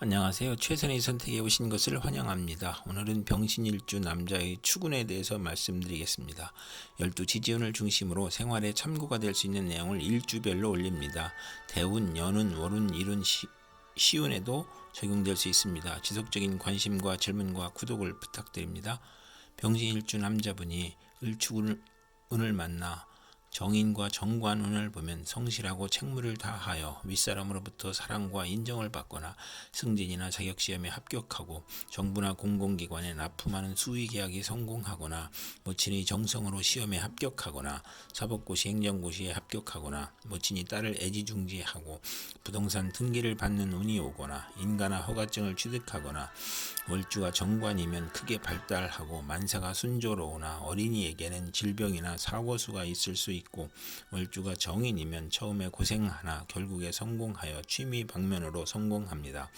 안녕하세요. 최선의 선택에 오신 것을 환영합니다. 오늘은 병신일주 남자의 추군에 대해서 말씀드리겠습니다. 12지지운을 중심으로 생활에 참고가 될 수 있는 내용을 일주별로 올립니다. 대운, 연운, 월운, 일운, 시운에도 적용될 수 있습니다. 지속적인 관심과 질문과 구독을 부탁드립니다. 병신일주 남자분이 을추군을 만나 정인과 정관운을 보면 성실하고 책무를 다하여 윗사람으로부터 사랑과 인정을 받거나 승진이나 자격시험에 합격하고 정부나 공공기관에 납품하는 수의계약이 성공하거나 모친의 정성으로 시험에 합격하거나 사법고시 행정고시에 합격하거나 모친이 딸을 애지중지하고 부동산 등기를 받는 운이 오거나 인가나 허가증을 취득하거나 월주가 정관이면 크게 발달하고 만사가 순조로우나 어린이에게는 질병이나 사고수가 있을 수 있고 월주가 정인이면 처음에 고생하나 결국에 성공하여 취미 방면으로 성공합니다.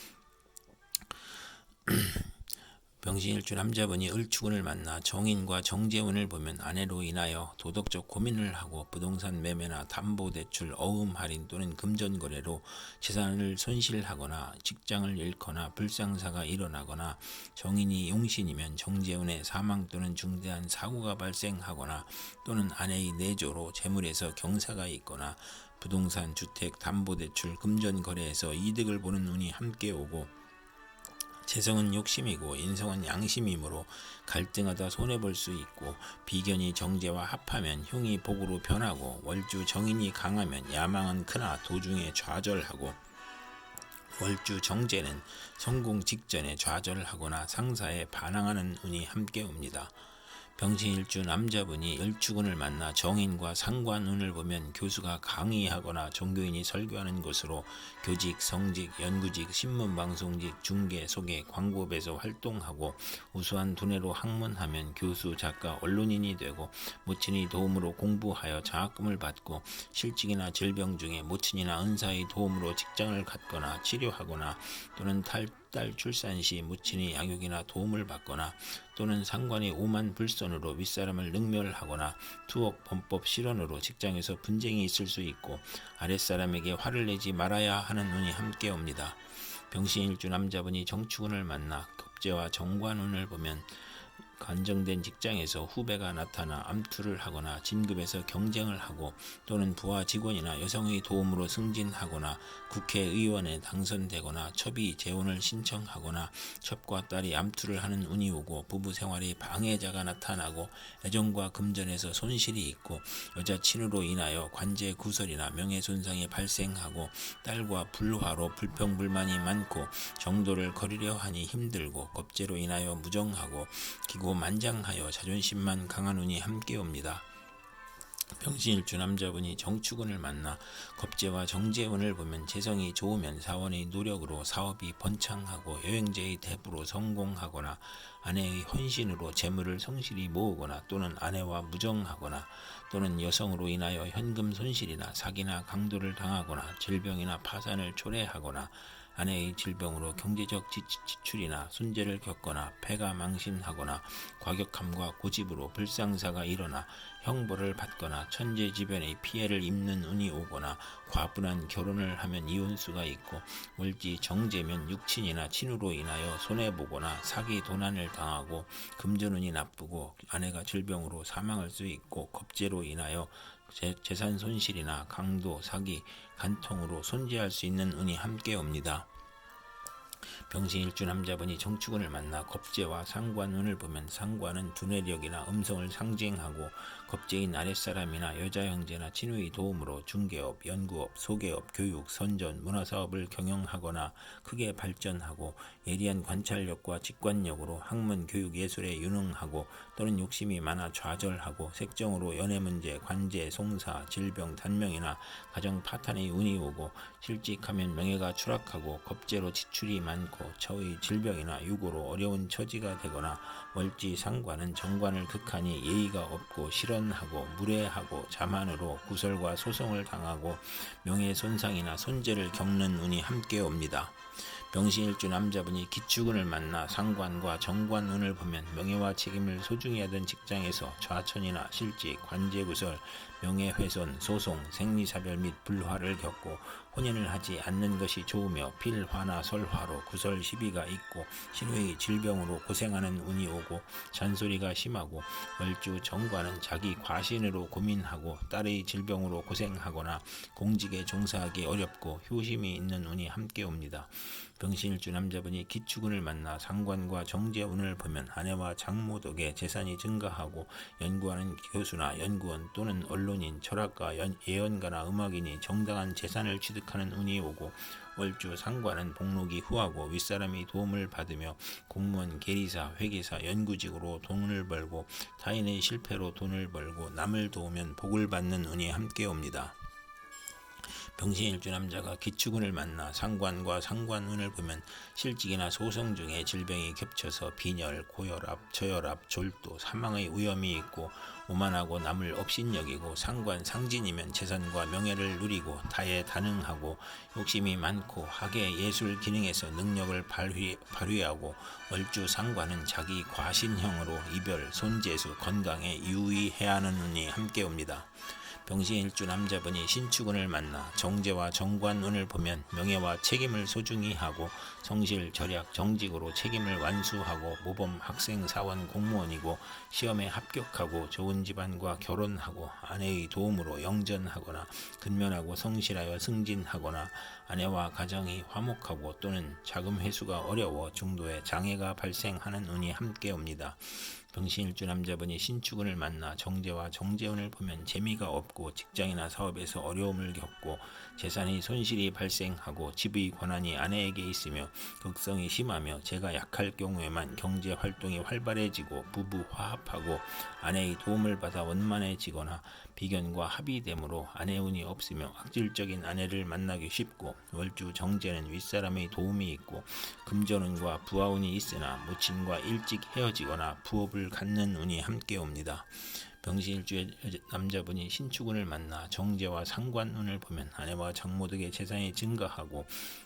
병신일주 남자분이 을추군을 만나 정인과 정재운을 보면 아내로 인하여 도덕적 고민을 하고 부동산 매매나 담보대출, 어음 할인 또는 금전거래로 재산을 손실하거나 직장을 잃거나 불상사가 일어나거나 정인이 용신이면 정재운의 사망 또는 중대한 사고가 발생하거나 또는 아내의 내조로 재물에서 경사가 있거나 부동산, 주택, 담보대출, 금전거래에서 이득을 보는 운이 함께 오고 재성은 욕심이고 인성은 양심이므로 갈등하다 손해볼 수 있고 비견이 정제와 합하면 흉이 복으로 변하고 월주 정인이 강하면 야망은 크나 도중에 좌절하고 월주 정제는 성공 직전에 좌절하거나 상사에 반항하는 운이 함께 옵니다. 병신일주 남자분이 을추군을 만나 정인과 상관운을 보면 교수가 강의하거나 종교인이 설교하는 곳으로 교직, 성직, 연구직, 신문방송직, 중개, 소개, 광고배서 활동하고 우수한 두뇌로 학문하면 교수, 작가, 언론인이 되고 모친의 도움으로 공부하여 장학금을 받고 실직이나 질병 중에 모친이나 은사의 도움으로 직장을 갖거나 치료하거나 또는 딸 출산 시 모친의 양육이나 도움을 받거나 또는 상관이 오만 불선으로 윗사람을 능멸하거나 투옥 범법 실언으로 직장에서 분쟁이 있을 수 있고 아랫사람에게 화를 내지 말아야 하는 운이 함께 옵니다. 병신일주 남자분이 정축운을 만나 겁재와 정관운을 보면 안정된 직장에서 후배가 나타나 암투를 하거나 진급에서 경쟁을 하고 또는 부하 직원이나 여성의 도움으로 승진하거나 국회의원에 당선되거나 첩이 재혼을 신청하거나 첩과 딸이 암투를 하는 운이 오고 부부 생활에 방해자가 나타나고 애정과 금전에서 손실이 있고 여자친으로 인하여 관제 구설이나 명예손상이 발생하고 딸과 불화로 불평불만이 많고 정도를 거리려 하니 힘들고 겁재로 인하여 무정하고 기고 만장하여 자존심만 강한 운이 함께 옵니다. 병신일주 남자분이 정축운을 만나 겁재와 정재운을 보면 재성이 좋으면 사원의 노력으로 사업이 번창하고 여행제의 대부로 성공하거나 아내의 헌신으로 재물을 성실히 모으거나 또는 아내와 무정하거나 또는 여성으로 인하여 현금 손실이나 사기나 강도를 당하거나 질병이나 파산을 초래하거나 아내의 질병으로 경제적 지출이나 손재를 겪거나 폐가 망신하거나 과격함과 고집으로 불상사가 일어나 형벌을 받거나 천재지변의 피해를 입는 운이 오거나 과분한 결혼을 하면 이혼수가 있고 월지 정제면 육친이나 친으로 인하여 손해보거나 사기 도난을 당하고 금전운이 나쁘고 아내가 질병으로 사망할 수 있고 겁재로 인하여 재산 손실이나 강도, 사기, 간통으로 손재할 수 있는 운이 함께 옵니다. 병신일주 남자분이 정축운을 만나 겁재와 상관운을 보면 상관은 두뇌력이나 음성을 상징하고 겁재인 아랫사람이나 여자 형제나 친구의 도움으로 중개업, 연구업, 소개업, 교육, 선전, 문화사업을 경영하거나 크게 발전하고 예리한 관찰력과 직관력으로 학문, 교육, 예술에 유능하고 또는 욕심이 많아 좌절하고 색정으로 연애문제, 관제, 송사, 질병, 단명이나 가정 파탄의 운이 오고 실직하면 명예가 추락하고 겁재로 지출이 많고 처의 질병이나 유고로 어려운 처지가 되거나 월지 상관은 정관을 극하니 예의가 없고 실언하고 무례하고 자만으로 구설과 소송을 당하고 명예손상이나 손재를 겪는 운이 함께 옵니다. 병신일주 남자분이 기축운을 만나 상관과 정관운을 보면 명예와 책임을 소중히 하던 직장에서 좌천이나 실직, 관제구설, 명예훼손, 소송, 생리사별 및 불화를 겪고 혼인을 하지 않는 것이 좋으며 필화나 설화로 구설 시비가 있고 신우의 질병으로 고생하는 운이 오고 잔소리가 심하고 월주 정관은 자기 과신으로 고민하고 딸의 질병으로 고생하거나 공직에 종사하기 어렵고 효심이 있는 운이 함께 옵니다. 병신일주 남자분이 기축운을 만나 상관과 정제운을 보면 아내와 장모 덕에 재산이 증가하고 연구하는 교수나 연구원 또는 언론인, 철학가, 예언가나 음악인이 정당한 재산을 취득하는 운이 오고 월주 상관은 복록이 후하고 윗사람이 도움을 받으며 공무원, 계리사, 회계사, 연구직으로 돈을 벌고 타인의 실패로 돈을 벌고 남을 도우면 복을 받는 운이 함께 옵니다. 병신일주 남자가 기축운을 만나 상관과 상관운을 보면 실직이나 소송 중에 질병이 겹쳐서 빈혈, 고혈압, 저혈압, 졸도, 사망의 위험이 있고 오만하고 남을 업신여기고 상관, 상진이면 재산과 명예를 누리고 다해다능하고 욕심이 많고 학예, 예술 기능에서 능력을 발휘하고 월주 상관은 자기 과신형으로 이별, 손재수, 건강에 유의해야 하는 운이 함께 옵니다. 병신일주 남자분이 신축운을 만나 정제와 정관운을 보면 명예와 책임을 소중히 하고 성실, 절약, 정직으로 책임을 완수하고 모범, 학생, 사원, 공무원이고 시험에 합격하고 좋은 집안과 결혼하고 아내의 도움으로 영전하거나 근면하고 성실하여 승진하거나 아내와 가정이 화목하고 또는 자금 회수가 어려워 중도에 장애가 발생하는 운이 함께 옵니다. 병신일주 남자분이 신축운을 만나 정제와 정제운을 보면 재미가 없고 직장이나 사업에서 어려움을 겪고 재산의 손실이 발생하고 집의 권한이 아내에게 있으며 극성이 심하며 재가 약할 경우에만 경제 활동이 활발해지고 부부 화합하고 아내의 도움을 받아 원만해지거나 비견과 합의됨으로 아내운이 없으며 악질적인 아내를 만나기 쉽고 월주 정제는 윗사람의 도움이 있고 금전운과 부하운이 있으나 모친과 일찍 헤어지거나 부업을 갖는 운이 함께 옵니다. 병신일주의 남자분이 신축운을 만나 정제와 상관운을 보면 아내와 장모 덕의 재산이 증가하고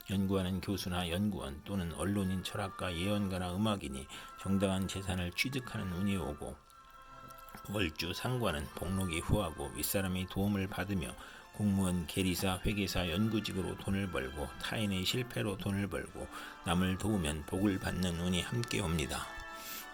연구하는 교수나 연구원 또는 언론인, 철학가, 예언가나 음악인이 정당한 재산을 취득하는 운이 오고 월주 상관은 복록이 후하고 윗사람의 도움을 받으며 공무원, 계리사, 회계사, 연구직으로 돈을 벌고 타인의 실패로 돈을 벌고 남을 도우면 복을 받는 운이 함께 옵니다.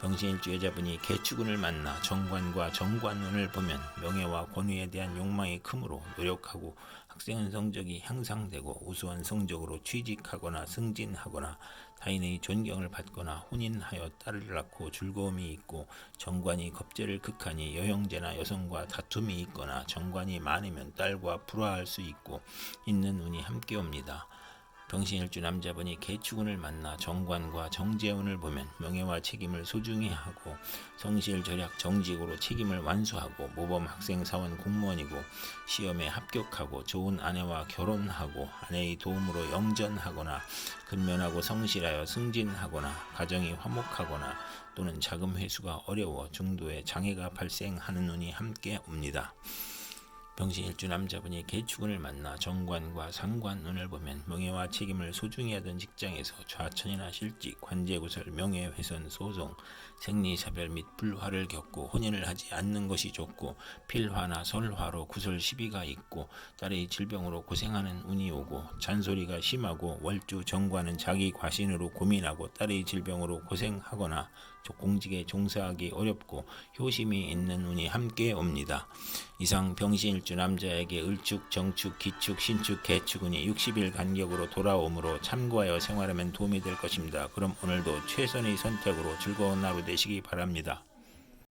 병신일주 여자분이 개축운을 만나 정관과 정관운을 보면 명예와 권위에 대한 욕망이 크므로 노력하고 학생은 성적이 향상되고 우수한 성적으로 취직하거나 승진하거나 타인의 존경을 받거나 혼인하여 딸을 낳고 즐거움이 있고 정관이 겁재를 극하니 여형제나 여성과 다툼이 있거나 정관이 많으면 딸과 불화할 수 있고 있는 운이 함께 옵니다. 병신일주 남자분이 개축운을 만나 정관과 정제운을 보면 명예와 책임을 소중히 하고 성실, 절약, 정직으로 책임을 완수하고 모범, 학생, 사원, 공무원이고 시험에 합격하고 좋은 아내와 결혼하고 아내의 도움으로 영전하거나 근면하고 성실하여 승진하거나 가정이 화목하거나 또는 자금 회수가 어려워 중도에 장애가 발생하는 운이 함께 옵니다. 병신일주 남자분이 개축운을 만나 정관과 상관운을 보면 명예와 책임을 소중히 하던 직장에서 좌천이나 실직, 관제구설, 명예훼손, 소송, 생리사별 및 불화를 겪고 혼인을 하지 않는 것이 좋고 필화나 설화로 구설 시비가 있고 딸의 질병으로 고생하는 운이 오고 잔소리가 심하고 월주 정관은 자기 과신으로 고민하고 딸의 질병으로 고생하거나 공직에 종사하기 어렵고 효심이 있는 운이 함께 옵니다. 이상 병신일주 남자에게 을축, 정축, 기축, 신축, 개축운이 60일 간격으로 돌아오므로 참고하여 생활하면 도움이 될 것입니다. 그럼 오늘도 최선의 선택으로 즐거운 하루 되시기 바랍니다.